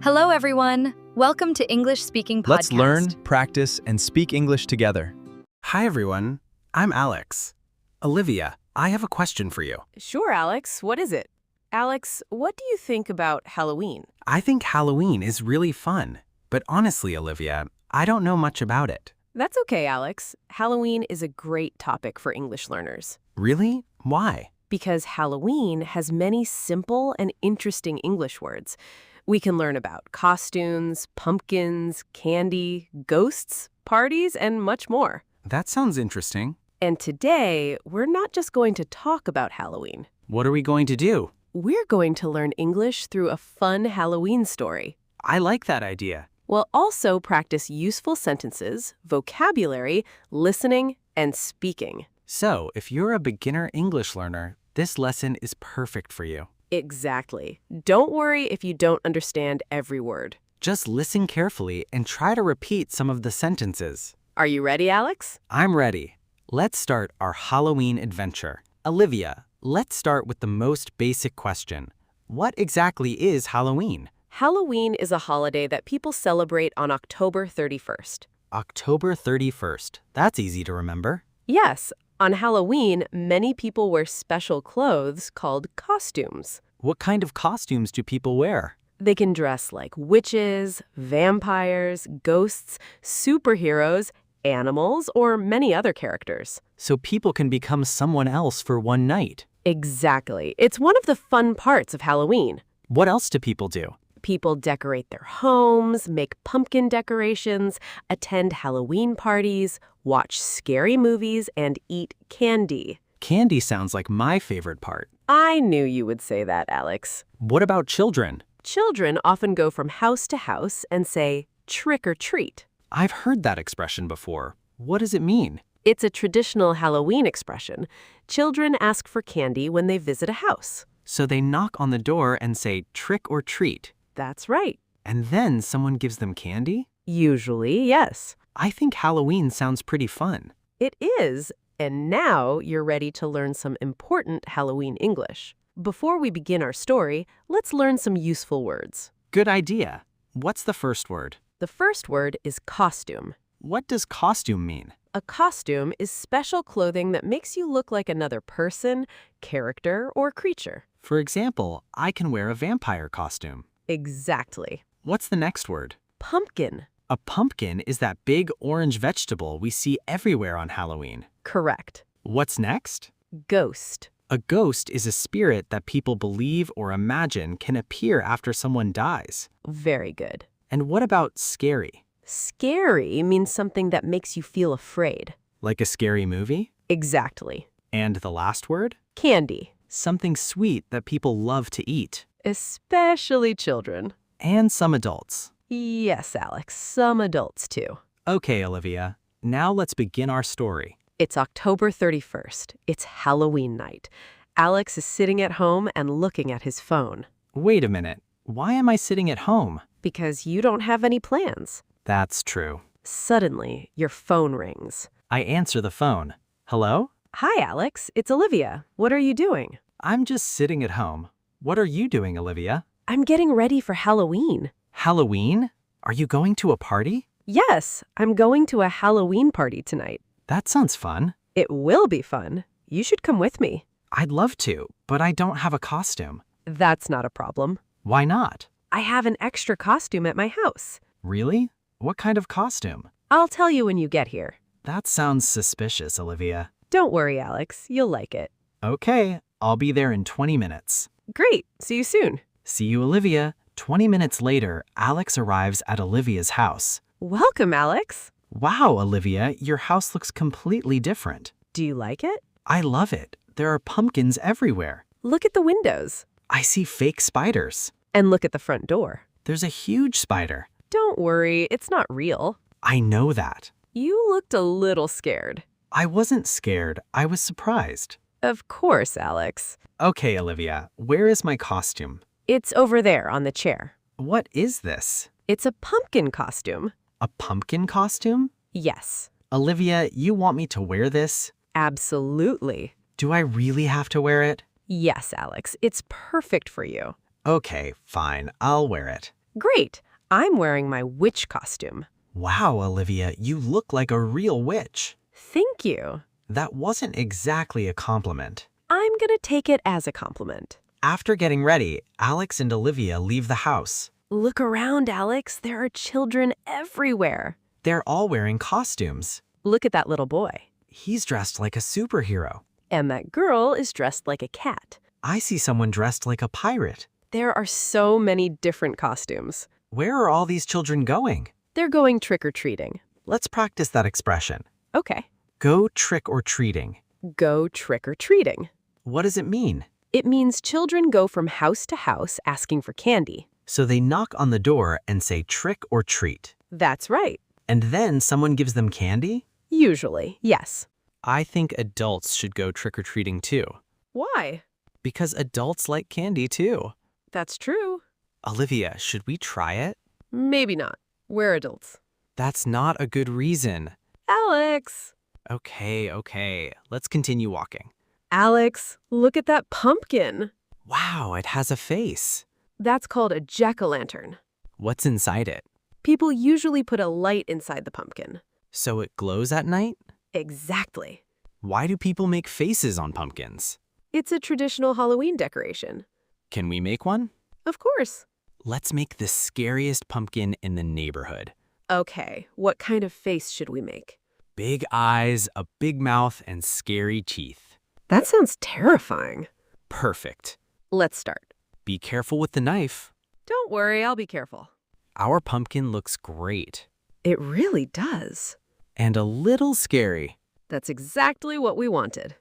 Hello, everyone. Welcome to English Speaking Podcast. Let's learn, practice, and speak English together. Hi, everyone. I'm Alex. Olivia, I have a question for you. Sure, Alex. What is it? Alex, what do you think about Halloween? I think Halloween is really fun, but honestly, Olivia, I don't know much about it. That's okay, Alex. Halloween is a great topic for English learners Really? Why? because Halloween has many simple and interesting English words. We can learn about costumes, pumpkins, candy, ghosts, parties, and much more. That sounds interesting. And today, we're not just going to talk about Halloween. What are we going to do? We're going to learn English through a fun Halloween story. I like that idea. We'll also practice useful sentences, vocabulary, listening, and speaking. So, if you're a beginner English learner, this lesson is perfect for you. Exactly. Don't worry if you don't understand every word. Just listen carefully and try to repeat some of the sentences. Are you ready, Alex? I'm ready. Let's start our Halloween adventure. Olivia, let's start with the most basic question. What exactly is Halloween? Halloween is a holiday that people celebrate on October 31st. October 31st. That's easy to remember. Yes, on Halloween, many people wear special clothes called costumes. What kind of costumes do people wear? They can dress like witches, vampires, ghosts, superheroes, animals, or many other characters. So people can become someone else for one night. Exactly. It's one of the fun parts of Halloween. What else do people do? People decorate their homes, make pumpkin decorations, attend Halloween parties, watch scary movies, and eat candy. Candy sounds like my favorite part. I knew you would say that, Alex. What about children? Children often go from house to house and say, trick or treat. I've heard that expression before. What does it mean? It's a traditional Halloween expression. Children ask for candy when they visit a house. So they knock on the door and say trick or treat. That's right. And then someone gives them candy? Usually, yes. I think Halloween sounds pretty fun. It is, and now you're ready to learn some important Halloween English. Before we begin our story, let's learn some useful words. Good idea. What's the first word? The first word is costume. What does costume mean? A costume is special clothing that makes you look like another person, character, or creature. For example, I can wear a vampire costume. Exactly. What's the next word? Pumpkin. A pumpkin is that big orange vegetable we see everywhere on Halloween. Correct. What's next? Ghost. A ghost is a spirit that people believe or imagine can appear after someone dies. Very good. And what about scary? Scary means something that makes you feel afraid. Like a scary movie? Exactly. And the last word? Candy. Something sweet that people love to eat. Especially children. And some adults. Yes, Alex, some adults too. Okay, Olivia. Now let's begin our story. It's October 31st. It's Halloween night. Alex is sitting at home and looking at his phone. Wait a minute. Why am I sitting at home? Because you don't have any plans. That's true. Suddenly, your phone rings. I answer the phone. Hello? Hi, Alex. It's Olivia. What are you doing? I'm just sitting at home. What are you doing, Olivia? I'm getting ready for Halloween. Halloween? Are you going to a party? Yes, I'm going to a Halloween party tonight. That sounds fun. It will be fun. You should come with me. I'd love to, but I don't have a costume. That's not a problem. Why not? I have an extra costume at my house. Really? What kind of costume? I'll tell you when you get here. That sounds suspicious, Olivia. Don't worry, Alex. You'll like it. Okay, I'll be there in 20 minutes. Great. See you soon. See you, Olivia. 20 minutes later, Alex arrives at Olivia's house. Welcome, Alex. Wow, Olivia, your house looks completely different. Do you like it? I love it. There are pumpkins everywhere. Look at the windows. I see fake spiders. And look at the front door. There's a huge spider. Don't worry, it's not real. I know that. You looked a little scared. I wasn't scared. I was surprised. Of course, Alex. Okay, Olivia, where is my costume? It's over there on the chair. What is this? It's a pumpkin costume. A pumpkin costume? Yes. Olivia, you want me to wear this? Absolutely. Do I really have to wear it? Yes, Alex. It's perfect for you. Okay, fine. I'll wear it. Great. I'm wearing my witch costume. Wow, Olivia, you look like a real witch. Thank you. That wasn't exactly a compliment. I'm gonna take it as a compliment. After getting ready, Alex and Olivia leave the house. Look around, Alex. There are children everywhere. They're all wearing costumes. Look at that little boy. He's dressed like a superhero. And that girl is dressed like a cat. I see someone dressed like a pirate. There are so many different costumes. Where are all these children going? They're going trick-or-treating. Let's practice that expression. Okay. Go trick-or-treating. Go trick-or-treating. What does it mean? It means children go from house to house asking for candy. So they knock on the door and say trick or treat. That's right. And then someone gives them candy? Usually, yes. I think adults should go trick-or-treating too. Why? Because adults like candy too. That's true. Olivia, should we try it? Maybe not. We're adults. That's not a good reason. Alex! Okay. Let's continue walking. Alex, look at that pumpkin. Wow, it has a face. That's called a jack-o'-lantern. What's inside it? People usually put a light inside the pumpkin. So it glows at night? Exactly. Why do people make faces on pumpkins? It's a traditional Halloween decoration. Can we make one? Of course. Let's make the scariest pumpkin in the neighborhood. Okay, what kind of face should we make? Big eyes, a big mouth, and scary teeth. That sounds terrifying. Perfect. Let's start. Be careful with the knife. Don't worry, I'll be careful. Our pumpkin looks great. It really does. And a little scary. That's exactly what we wanted.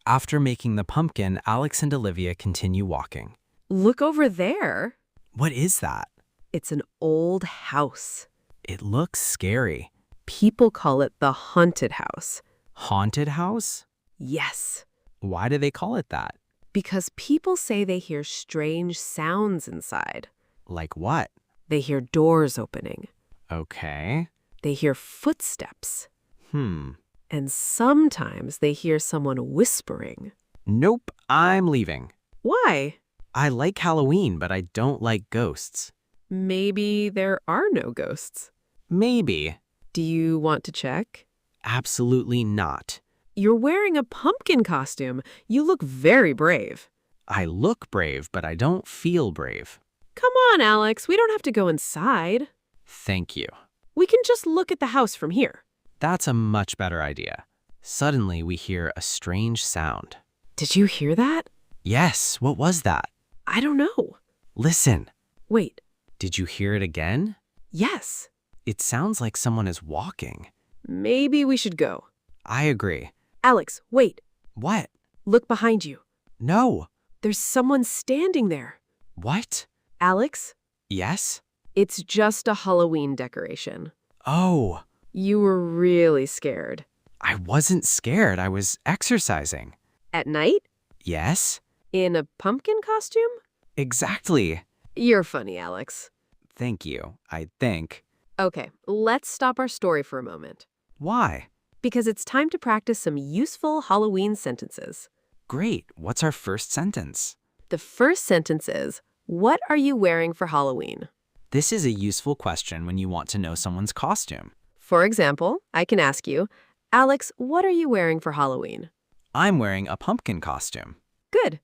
After making the pumpkin, Alex and Olivia continue walking. Look over there. What is that? It's an old house. It looks scary. People call it the haunted house. Haunted house? Yes, Why do they call it that? because people say they hear strange sounds inside. Like what? They hear doors opening. Okay. They hear footsteps. Hmm. And sometimes they hear someone whispering. Nope, I'm leaving. Why? I like Halloween, but I don't like ghosts. Maybe there are no ghosts. Maybe. Do you want to check? Absolutely not. You're wearing a pumpkin costume. You look very brave. I look brave, but I don't feel brave. Come on, Alex. We don't have to go inside. Thank you. We can just look at the house from here. That's a much better idea. Suddenly, we hear a strange sound. Did you hear that? Yes, what was that? I don't know. Listen. Wait. Did you hear it again? Yes. It sounds like someone is walking. Maybe we should go. I agree. Alex, wait. What? Look behind you. No. There's someone standing there. What? Alex, Yes? it's just a Halloween decoration. Oh, You were really scared. I wasn't scared. I was exercising. At night? Yes? In a pumpkin costume? Exactly. You're funny, Alex. Thank you, I think. Okay, let's stop our story for a moment. Why? Because it's time to practice some useful Halloween sentences. Great. What's our first sentence? The first sentence is, what are you wearing for Halloween? This is a useful question when you want to know someone's costume. For example, I can ask you, Alex, what are you wearing for Halloween? I'm wearing a pumpkin costume. Good.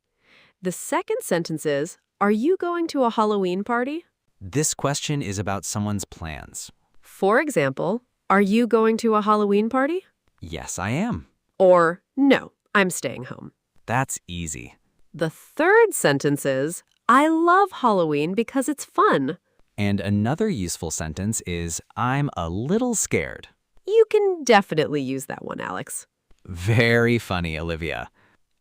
The second sentence is, are you going to a Halloween party? This question is about someone's plans. For example, are you going to a Halloween party? Yes, I am. Or, no, I'm staying home. That's easy. The third sentence is, I love Halloween because it's fun. And another useful sentence is, I'm a little scared. You can definitely use that one, Alex. Very funny, Olivia.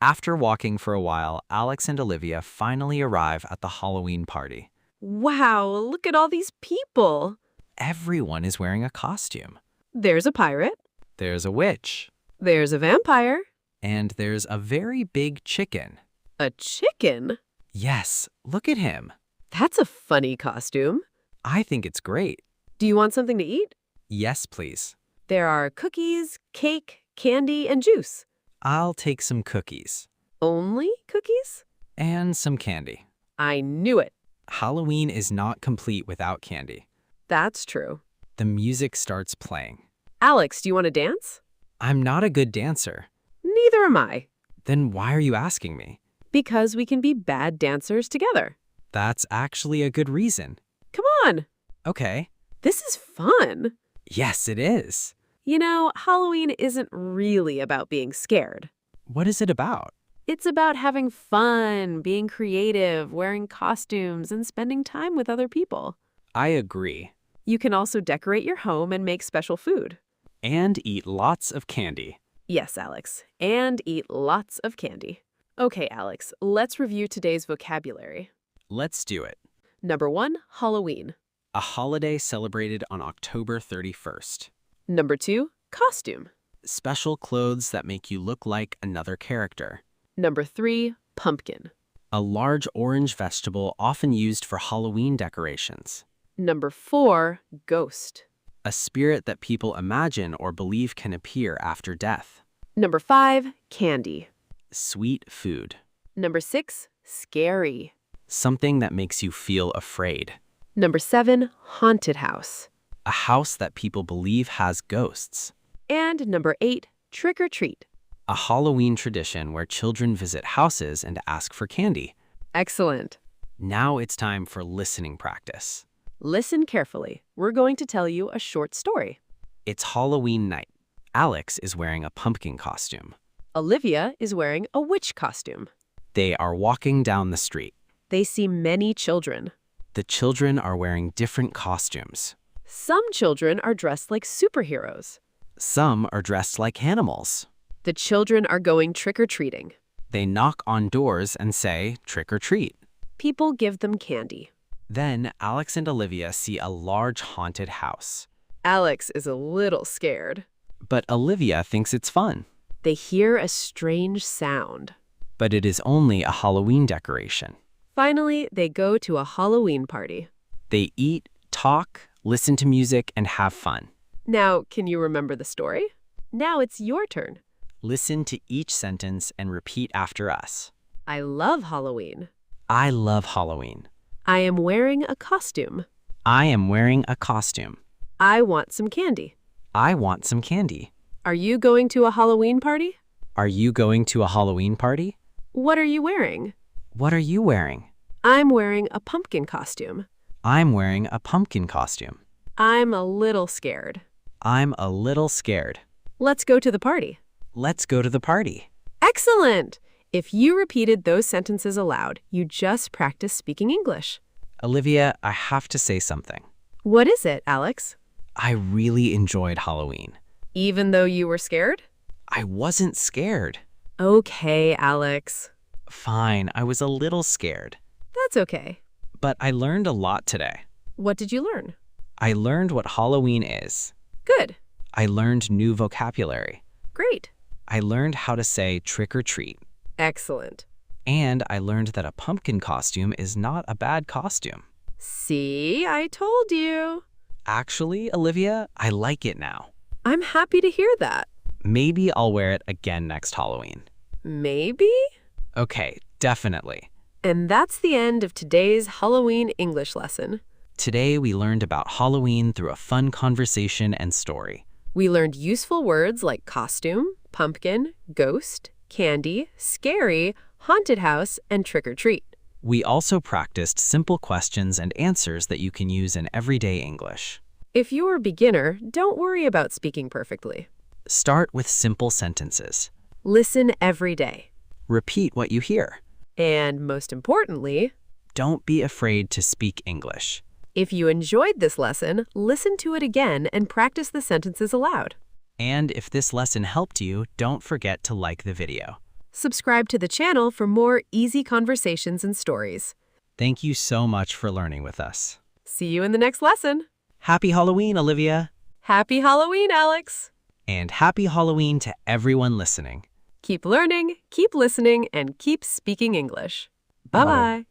After walking for a while, Alex and Olivia finally arrive at the Halloween party. Wow, look at all these people. Everyone is wearing a costume. There's a pirate. There's a witch. There's a vampire. And there's a very big chicken. A chicken? Yes, look at him. That's a funny costume. I think it's great. Do you want something to eat? Yes, please. There are cookies, cake, candy, and juice. I'll take some cookies. Only cookies? And some candy. I knew it. Halloween is not complete without candy. That's true. The music starts playing. Alex, do you want to dance? I'm not a good dancer. Neither am I. Then why are you asking me? Because we can be bad dancers together. That's actually a good reason. Come on. Okay. This is fun. Yes, it is. You know, Halloween isn't really about being scared. What is it about? It's about having fun, being creative, wearing costumes, and spending time with other people. I agree. You can also decorate your home and make special food. And eat lots of candy. Yes, Alex, and eat lots of candy. Okay, Alex, let's review today's vocabulary. Let's do it. Number 1, Halloween. A holiday celebrated on October 31st. Number 2, costume. Special clothes that make you look like another character. Number 3, pumpkin. A large orange vegetable often used for Halloween decorations. Number 4, ghost. A spirit that people imagine or believe can appear after death. Number 5, candy. Sweet food. Number 6, scary. Something that makes you feel afraid. Number 7, haunted house. A house that people believe has ghosts. And number 8, trick or treat. A Halloween tradition where children visit houses and ask for candy. Excellent. Now it's time for listening practice. Listen carefully. We're going to tell you a short story. It's Halloween night. Alex is wearing a pumpkin costume. Olivia is wearing a witch costume. They are walking down the street. They see many children. The children are wearing different costumes. Some children are dressed like superheroes. Some are dressed like animals. The children are going trick-or-treating. They knock on doors and say, "Trick or treat." People give them candy. Then Alex and Olivia see a large haunted house. Alex is a little scared. But Olivia thinks it's fun. They hear a strange sound. But it is only a Halloween decoration. Finally, they go to a Halloween party. They eat, talk, listen to music, and have fun. Now, can you remember the story? Now it's your turn. Listen to each sentence and repeat after us. I love Halloween. I love Halloween. I am wearing a costume. I am wearing a costume. I want some candy. I want some candy. Are you going to a Halloween party? Are you going to a Halloween party? What are you wearing? What are you wearing? I'm wearing a pumpkin costume. I'm wearing a pumpkin costume. I'm a little scared. I'm a little scared. Let's go to the party. Let's go to the party. Excellent! If you repeated those sentences aloud, you just practiced speaking English. Olivia, I have to say something. What is it, Alex? I really enjoyed Halloween. Even though you were scared? I wasn't scared. Okay, Alex. Fine, I was a little scared. That's okay. But I learned a lot today. What did you learn? I learned what Halloween is. Good. I learned new vocabulary. Great. I learned how to say trick or treat. Excellent. And I learned that a pumpkin costume is not a bad costume. See, I told you. Actually, Olivia, I like it now. I'm happy to hear that. Maybe I'll wear it again next Halloween. Maybe? Okay, definitely. And that's the end of today's Halloween English lesson. Today we learned about Halloween through a fun conversation and story. We learned useful words like costume, pumpkin, ghost, candy, scary, haunted house, and trick-or-treat. We also practiced simple questions and answers that you can use in everyday English. If you're a beginner, don't worry about speaking perfectly. Start with simple sentences. Listen every day. Repeat what you hear. And most importantly, Don't be afraid to speak English. if you enjoyed this lesson, listen to it again and practice the sentences aloud. And if this lesson helped you, don't forget to like the video. Subscribe to the channel for more easy conversations and stories. Thank you so much for learning with us. See you in the next lesson. Happy Halloween, Olivia! Happy Halloween, Alex! And happy Halloween to everyone listening. Keep learning, keep listening, and keep speaking English. Bye-bye.